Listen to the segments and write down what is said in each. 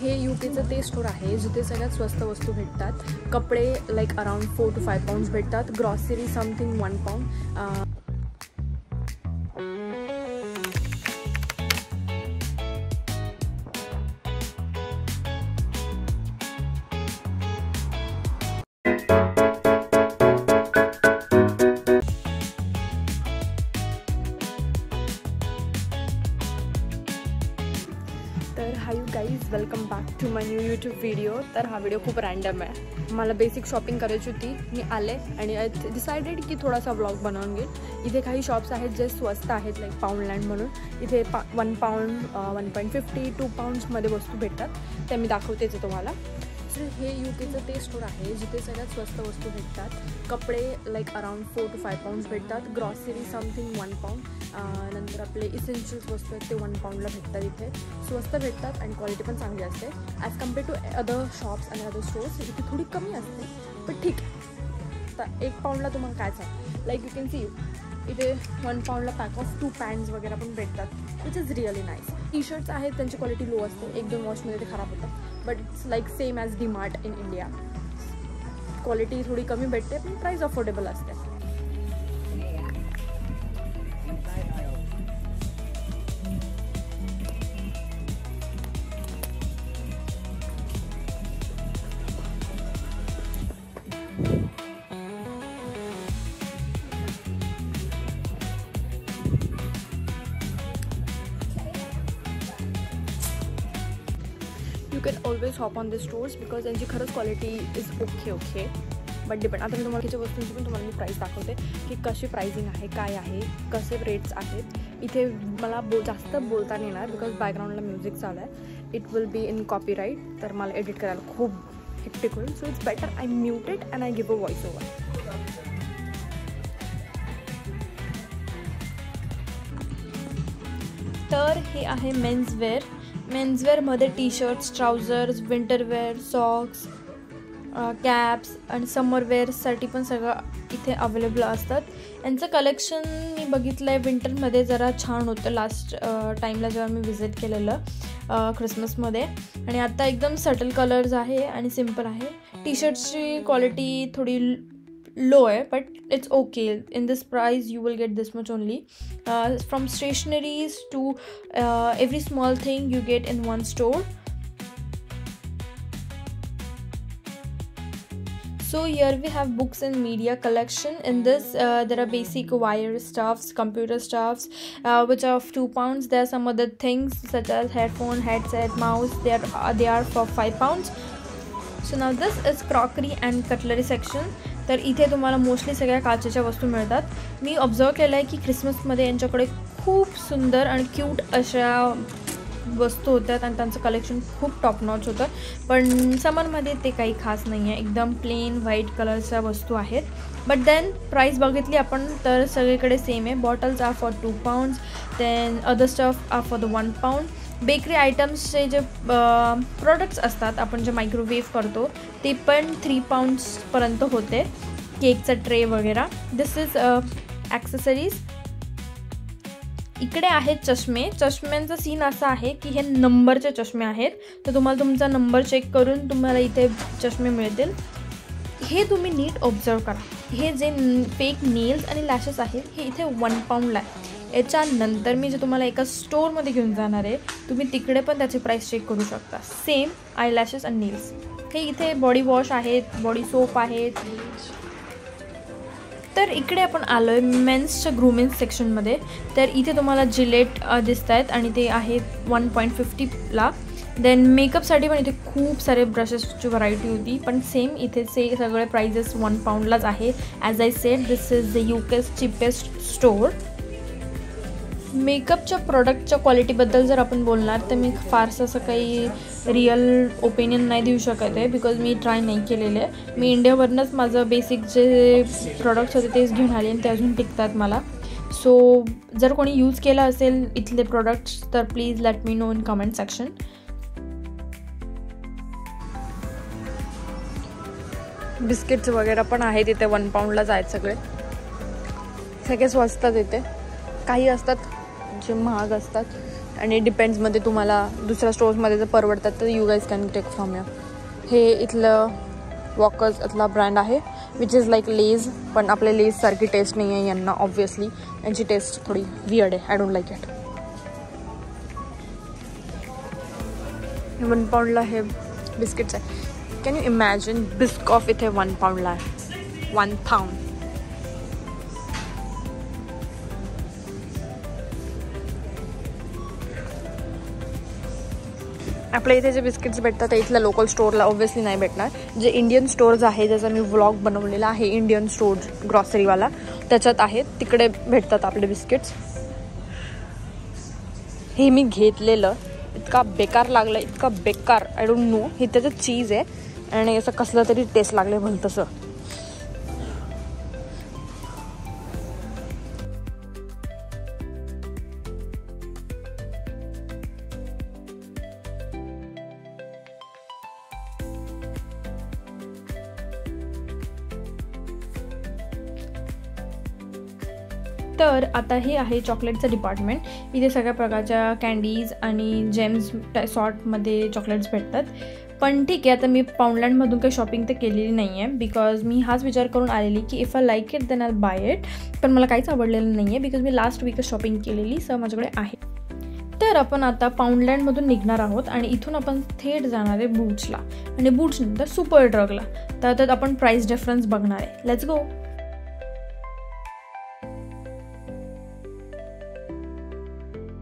हे यूकेचं ते स्टोर आहे जिथे सगळ्यात स्वस्त वस्तू भेटतात. कपडे लाईक अराउंड 4 to 5 pounds भेटतात. Grocery something 1 pound. तर hi you guys, welcome back to my new YouTube video. तर हा व्हिडिओ खूप रँडम आहे. मला बेसिक शॉपिंग करायची होती. मी आले आणि आय डिसाइडेड की थोडासा व्लॉग बनवून घेईल. इथे काही शॉप्स आहेत जे स्वस्त आहेत लाईक पाऊंडलँड म्हणून. इथे 1 pound 1.50 2 poundsमध्ये वस्तू भेटतात. त्या मी दाखवतेच आहे तुम्हाला. सो हे यूकेचं ते स्टोर आहे जिथे सगळ्यात स्वस्त वस्तू भेटतात. कपडे लाईक अराउंड 4 to 5 pounds भेटतात. Grocery something 1 pound. नंतर आपले इसेन्शियल्स वस्तू आहेत ते 1 poundला भेटतात. इथे स्वस्त भेटतात आणि क्वालिटी पण चांगली असते as compare to other shops आणि अदर स्टोर्स. इथे थोडी कमी असते पण ठीक आहे. तर 1 poundला तुम्हाला कायच आहे लाईक यू कॅन सी इथे 1 poundला पॅक ऑफ 2 pants वगैरे पण भेटतात which is really nice. T shirts आहेत त्यांची क्वालिटी लो असते. 1-2 वॉशमध्ये ते खराब होतात but it's like same as DMart in India. Quality थोडी कमी भेटते पण प्राईस अफोर्डेबल असते. You can always hop on the stores because त्यांची खरंच quality is okay but depend. आता मी तुम्हाला त्याच्या वस्तूंची पण तुम्हाला मी प्राईस दाखवते की कशी प्राइसिंग आहे, काय आहे, कसे रेट्स आहेत. इथे मला जास्त बोलता नाही येणार बिकॉज बॅकग्राऊंडला म्युझिक चालू आहे. It will be in copyright. तर मला एडिट करायला खूप हेक्टिक होईल. So it's better I mute it and I give a voice over. तर हे आहे मेन्सवेअरमध्ये T shirts, trousers, winterwear, socks, caps आणि समरवेअरसाठी पण सगळं इथे अवेलेबल असतात. यांचं कलेक्शन मी बघितलं आहे विंटरमध्ये जरा छान होतं लास्ट टाईमला जेव्हा मी विजिट केलेलं ख्रिसमसमध्ये. आणि आता एकदम सटल कलर्स आहे आणि सिम्पल आहे. टी शर्ट्सची क्वालिटी थोडी low but it's okay. In this price you will get this much only. From stationeries to every small thing you get in one store. So here we have books and media collection. In this there are basic wire stuffs, computer stuffs which are of 2 pounds. There are some other things such as headphone, headset, mouse. They are for 5 pounds. So now this is crockery and cutlery section. तर इथे तुम्हाला mostly सगळ्या काचेच्या वस्तू मिळतात. मी observe केलं आहे की ख्रिसमसमध्ये यांच्याकडे खूप सुंदर आणि क्यूट अशा वस्तू होत्यात आणि त्यांचं कलेक्शन खूप टॉप नॉच होतं. पण समरमध्ये ते काही खास नाही आहे. एकदम प्लेन व्हाईट कलरच्या वस्तू आहेत. बट देन प्राईस बघितली आपण तर सगळीकडे सेम आहे. Bottles are for 2 pounds. Then other stuff are for the 1 pound. Bakery आयटम्सचे जे प्रोडक्ट्स असतात आपण जे मायक्रोवेव्ह करतो ते पण 3 poundsपर्यंत होते. केकचा ट्रे वगैरे. दिस इज ॲक्सेसरीज. इकडे आहेत चष्म्यांचा सीन असा आहे की हे नंबरचे चष्मे आहेत. तर तुम्हाला तुमचा नंबर चेक करून तुम्हाला इथे चष्मे मिळतील. हे तुम्ही नीट ऑब्झर्व करा. हे जे फेक नेल्स आणि लॅशेस आहेत हे इथे 1 poundला आहे. याच्यानंतर मी जे तुम्हाला एका स्टोअरमध्ये घेऊन जाणार आहे तुम्ही तिकडे पण त्याची प्राईस चेक करू शकता. Same I lashes and nails. हे इथे बॉडी वॉश आहेत, बॉडी सोप आहेत. तर इकडे आपण आलो आहे मेन्सच्या ग्रूमिंग सेक्शनमध्ये. तर इथे तुम्हाला जिलेट दिसत आहेत आणि ते आहेत 1.50ला. देन मेकअपसाठी पण इथे खूप सारे ब्रशेसची व्हरायटी होती पण सेम इथे सगळे प्राइजेस 1 poundलाच आहे. As I said this is the UK's cheapest store. मेकअपच्या प्रोडक्टच्या क्वालिटीबद्दल जर आपण बोलणार तर मी फारसं असं काही रिअल ओपिनियन नाही देऊ शकत आहे बिकॉज मी ट्राय नाही केलेले आहे. मी इंडियावरूनच माझं बेसिक जे प्रोडक्ट्स होते तेच घेऊन आले आणि ते अजून टिकतात मला. सो जर कोणी यूज केलं असेल इथले प्रोडक्ट्स तर please let me know in comment section. Biscuits वगैरे पण आहेत इथे 1 poundलाच आहेत. सगळे स्वस्तात येते. काही असतात जे महाग असतात आणि डिपेंड्समध्ये तुम्हाला दुसऱ्या स्टोर्समध्ये जर परवडतात तर you guys can take from here. हे इथलं वॉकर्स इथला ब्रँड आहे विच इज लाईक लेज, पण आपल्या लेजसारखी टेस्ट नाही आहे यांना ऑब्व्हियसली. यांची टेस्ट थोडी वियर्ड आहे. I don't like it. 1 पाऊंडला हे बिस्किट्स आहे. कॅन यू इमॅजिन बिस्कॉफ इथे 1 पाऊंडला आहे. 1 पाऊंड. आपल्या इथे जे बिस्किट्स भेटतात ते इथल्या लोकल स्टोअरला ऑब्व्हियसली नाही भेटणार. जे इंडियन स्टोअर्स आहे, ज्याचा मी व्लॉग बनवलेला आहे इंडियन स्टोअर्स ग्रॉसरीवाला, त्याच्यात आहेत, तिकडे भेटतात आपले बिस्किट्स. हे मी घेतलेलं इतका बेकार लागलं, इतका बेकार. I don't no. हे त्याचं चीज आहे आणि असं कसलं तरी टेस्ट लागलं भलं तसं. तर आता हे आहे चॉकलेटचं डिपार्टमेंट. इथे सगळ्या प्रकारच्या कँडीज आणि जेम्स सॉर्टमध्ये चॉकलेट्स भेटतात. पण ठीक आहे, आता मी पाऊंडलँडमधून काही शॉपिंग तर केलेली नाही आहे, बिकॉज मी हाच विचार करून आलेली की if I like it then I buy it. पण मला काहीच आवडलेलं नाही आहे बिकॉज मी लास्ट वीकच शॉपिंग केलेली, सर माझ्याकडे आहे. तर आपण आता पाऊंडलँडमधून निघणार आहोत आणि इथून आपण थेट जाणार आहे बूट्सला आणि बूट्सनंतर सुपर ड्रगला. तर आता आपण प्राईस डिफरन्स बघणार आहे. Let's go.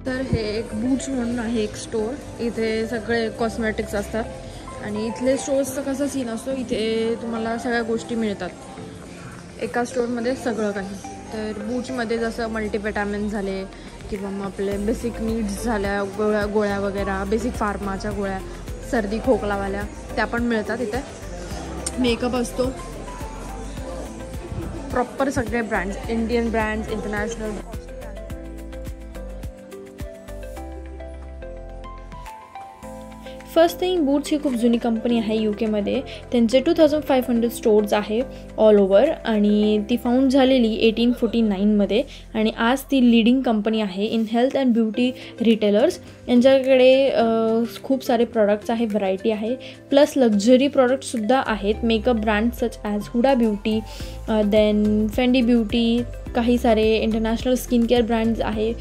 तर हे एक बूट्स म्हणून आहे एक स्टोअर. इथे सगळे कॉस्मेटिक्स असतात आणि इथले स्टोअर्सचं कसं सीन असतो, इथे तुम्हाला सगळ्या गोष्टी मिळतात एका स्टोअरमध्ये सगळं काही. तर बूट्समध्ये जसं मल्टीविटॅमिन झाले किंवा मग आपले बेसिक नीड्स झाल्या, गोळ्या वगैरे, बेसिक फार्माच्या गोळ्या, सर्दी खोकलावाल्या, त्या पण मिळतात इथे. मेकअप असतो, प्रॉपर सगळे brands, Indian brands, international. First thing, Boots ही खूप जुनी कंपनी आहे UK त्यांचे 2500 स्टोर्स आहे ऑल ओव्हर आणि ती फाउंड झालेली 1849 आणि आज ती लीडिंग कंपनी आहे in health and beauty retailers. यांच्याकडे खूप सारे प्रॉडक्ट्स आहे, व्हरायटी आहे, प्लस लक्झरी प्रॉडक्ट्ससुद्धा आहेत. मेकअप ब्रँड सच ॲज हुडा ब्युटी, देन फेंडी ब्युटी, काही सारे इंटरनॅशनल स्किन केअर ब्रँड्स आहे.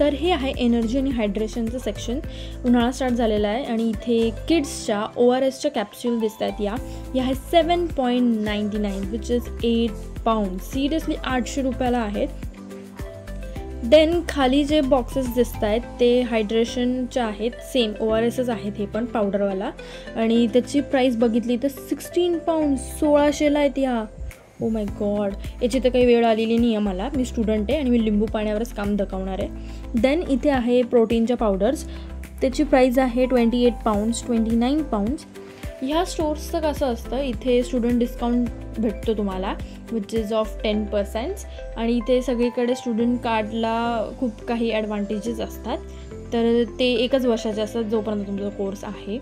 तर हे आहे एनर्जी आणि हायड्रेशनचं सेक्शन. उन्हाळा स्टार्ट झालेला आहे आणि इथे किड्सच्या ORSच्या कॅप्सूल दिसत आहेत. या आहे 7.99 विच इज 8 पाऊंड. सिरियसली 800 रुपयाला आहेत. देन खाली जे बॉक्सेस दिसत आहेत ते हायड्रेशनचे आहेत, सेम ORSच आहेत हे पण पावडरवाला, आणि त्याची प्राईस बघितली तर 16 पाऊंड 1600ला आहेत या. ओ माय गॉड, याची तर काही वेळ आलेली नाही आहे मला. मी स्टुडंट आहे आणि मी लिंबू पाण्यावरच काम दकावणार आहे. देन इथे आहे प्रोटीनच्या पावडर्स. त्याची प्राईस आहे 28 पाऊंड्स 29 पाऊंड्स. ह्या स्टोर्सचं कसं असतं, इथे स्टुडंट डिस्काउंट भेटतो तुम्हाला विच इज ऑफ 10%. आणि इथे सगळीकडे स्टुडंट कार्डला खूप काही ॲडव्हान्टेजेस असतात. तर ते 1च वर्षाचे असतात जोपर्यंत तुमचा कोर्स आहे.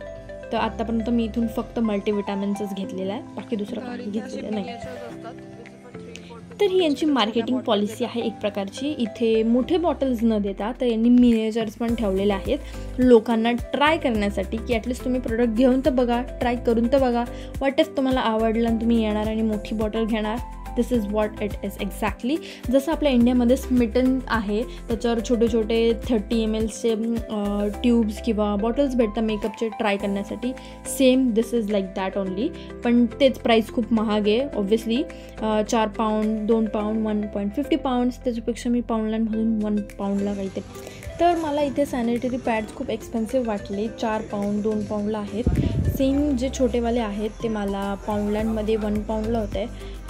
तर आत्तापर्यंत मी इथून फक्त मल्टीविटॅमिन्सच घेतलेलं आहे, बाकी दुसरं काही घेतलेलं नाही. तर ही यांची मार्केटिंग पॉलिसी आहे एक प्रकारची. इथे मोठे बॉटल्स न देता तर यांनी मिनिएचर्स पण ठेवलेले आहेत लोकांना ट्राय करण्यासाठी, की ॲटलिस्ट तुम्ही प्रोडक्ट घेऊन तर बघा, ट्राय करून तर बघा. वाट इफ तुम्हाला आवडलं आणि तुम्ही येणार आणि मोठी बॉटल घेणार. This is what it is exactly. जसं आपल्या इंडियामध्ये स्मिटन आहे, त्याच्यावर छोटे छोटे 30 mlचे ट्यूब्स किंवा बॉटल्स भेटतात मेकअपचे ट्राय करण्यासाठी. Same this is like that only. पण तेच प्राईस खूप महाग आहे ऑब्व्हियसली. 4 pound, 2 pound, 1.50 Pond's. त्याच्यापेक्षा मी पाऊंडलांमधून 1 पाऊंडला काहीतरी. तर मला इथे सॅनिटरी पॅड्स खूप एक्सपेन्सिव्ह वाटले. 4 पाऊंड, 2 पाऊंडला आहेत. सेम जे छोटेवाले आहेत ते मला पाऊंडलँडमध्ये 1 पाऊंडला होते.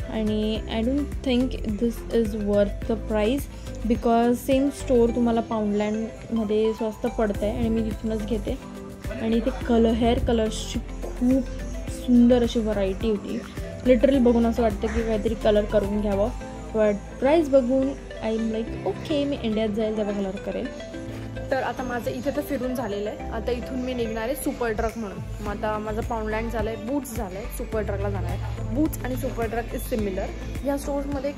आणि I don't think this is worth the price, because same store तुम्हाला पाऊंडलँडमध्ये स्वस्त पडतं आहे आणि मी तिथूनच घेते. आणि इथे हेअर कलर्सची खूप सुंदर अशी व्हरायटी होती. लिटरली बघून असं वाटतं की काहीतरी कलर करून घ्यावं. बट प्राईस बघून आय एम लाईक ओके, मी इंडियात जाईल तेव्हा कलर करेल. तर आता माझं इथे तर फिरून झालेलं आहे. आता इथून मी निघणार आहे सुपर ट्रक म्हणून. मग आता माझं पाऊंडलँड झालं आहे, बूट्स झालं आहे, सुपर ट्रकला जाणार आहे. बूट्स आणि सुपर ट्रक इज सिमिलर. ह्या स्टोर्समध्ये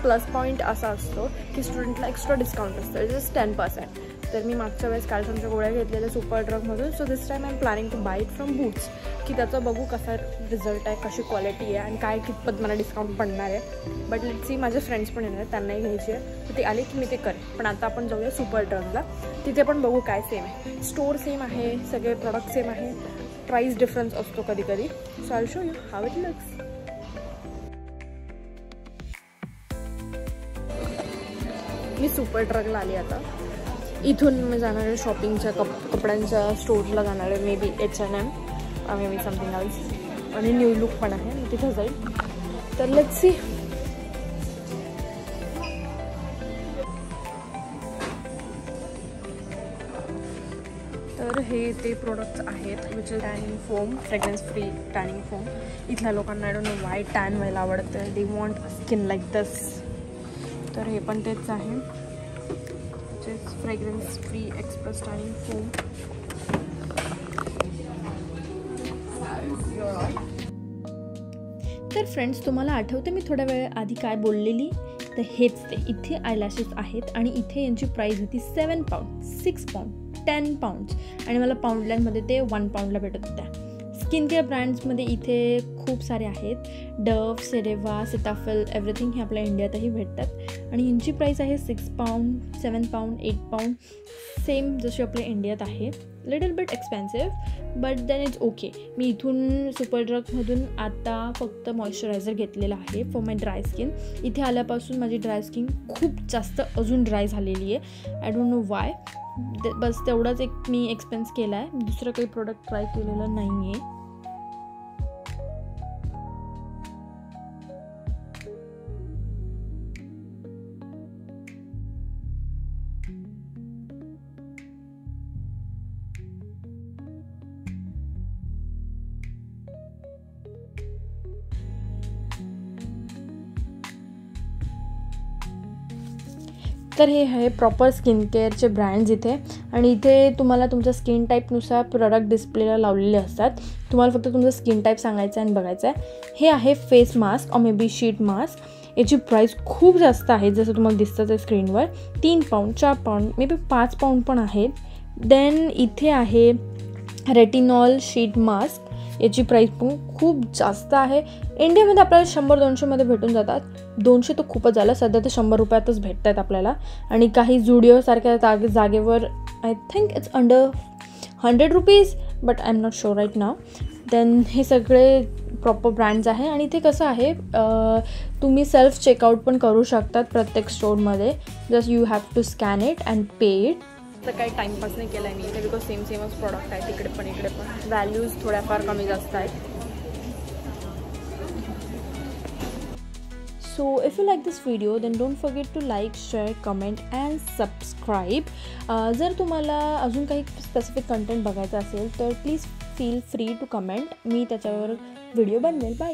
प्लस पॉईंट असा असतो की स्टुडंटला एक्स्ट्रा डिस्काउंट असतं, जस्ट 10%. तर मी मागच्या वेळेस कॅल्शियमच्या गोळ्या घेतलेल्या सुपर ट्रकमधून. So this time I am planning to buy it from Boots, की त्याचं बघू कसा रिझल्ट आहे, कशी क्वालिटी आहे आणि काय कितपत मला डिस्काउंट पडणार आहे. बट लेट्स सी, माझे फ्रेंड्स पण येणार आहेत, त्यांनाही घ्यायची आहे. तर ते आले की मी ते करेन. पण आता आपण जाऊया सुपर ट्रकला. तिथे पण बघू काय सेम आहे. स्टोर सेम आहे, सगळे प्रोडक्ट सेम आहे, प्राईस डिफरन्स असतो कधी कधी. So I show you how it looks. मी सुपर ट्रकला आली आता. इथून मी जाणार आहे शॉपिंगच्या कपड्यांच्या स्टोरला जाणार आहे. May be H&M, may be something else. आणि न्यू लुक पण आहे, मी तिथं जाईल. तर लेट्स सी. तर हे ते प्रोडक्ट्स आहेत which is tanning foam, fragrance free tanning foam. इथल्या लोकांना I don't know why tan व्हायला आवडतं. They want skin like this. तर हे पण तेच आहे, fragrance free express tanning foam. तर फ्रेंड्स, तुम्हाला आठवते मी थोड्या वेळ आधी काय बोललेली? तर हेच ते. इथे आयलॅशेस आहेत आणि इथे यांची प्राईस होती 7 पाऊंड, 6 पाऊंड, 10 पाऊंड्स आणि मला पाऊंडलँडमध्ये ते 1 पाऊंडला भेटत होत्या. स्किन केअर ब्रँड्समध्ये इथे खूप सारे आहेत. डव, सेरेवा, सिटाफिल, एव्हरीथिंग हे आपल्या इंडियातही भेटतात. आणि यांची प्राईस आहे 6 पाऊंड, 7 पाऊंड, 8 पाऊंड, सेम जशी आपल्या इंडियात आहे. Little bit expensive but then it's okay. मी इथून सुपर ट्रकमधून आता फक्त मॉइश्चरायझर घेतलेला आहे फॉर माय ड्राय स्किन. इथे आल्यापासून माझी ड्राय स्किन खूप जास्त अजून ड्राय झालेली आहे. I don't know why. बस तेवढाच एक मी एक्सपेन्स केला आहे, दुसरं काही प्रोडक्ट ट्राय केलेलं नाही आहे. तर हे आहे प्रॉपर स्किन केअरचे ब्रँड्स इथे. आणि इथे तुम्हाला तुमच्या स्किन टाईपनुसार प्रोडक्ट डिस्प्लेला लावलेले असतात. तुम्हाला फक्त तुमचं स्किन टाईप सांगायचं आहे आणि बघायचं आहे. हे आहे फेस मास्क और मे बी शीट मास्क. याची प्राईस खूप जास्त आहे, जसं तुम्हाला दिसतं आहे स्क्रीनवर. 3 pound, 4 pound, may be 5 pound पण आहेत. देन इथे आहे रेटिनॉल शीट मास्क. याची प्राईस पण खूप जास्त आहे. इंडियामध्ये आपल्याला 100-200मध्ये भेटून जातात. 200 तर खूपच झालं. सध्या ते 100 रुपयातच भेटत आहेत आपल्याला. आणि काही झुडिओसारख्या जागेवर I think it's under 100 rupees, but I am not sure right now. Then हे सगळे प्रॉपर ब्रँड्स आहे. आणि इथे कसं आहे, तुम्ही सेल्फ चेकआउट पण करू शकतात प्रत्येक स्टोअरमध्ये. Just you have to scan it and pay it. तर काही टाईमपास नाही केला आहे मी इथे, बिकॉज सेमच प्रॉडक्ट आहे तिकडे पण इकडे पण. व्हॅल्यूज थोड्याफार कमी जास्त आहेत. So if you like this video then don't forget to like, share, comment and subscribe. जर तुम्हाला अजून काही स्पेसिफिक कंटेंट बघायचं असेल तर please feel free to comment, मी त्याच्यावर व्हिडिओ बनवेल. बाय.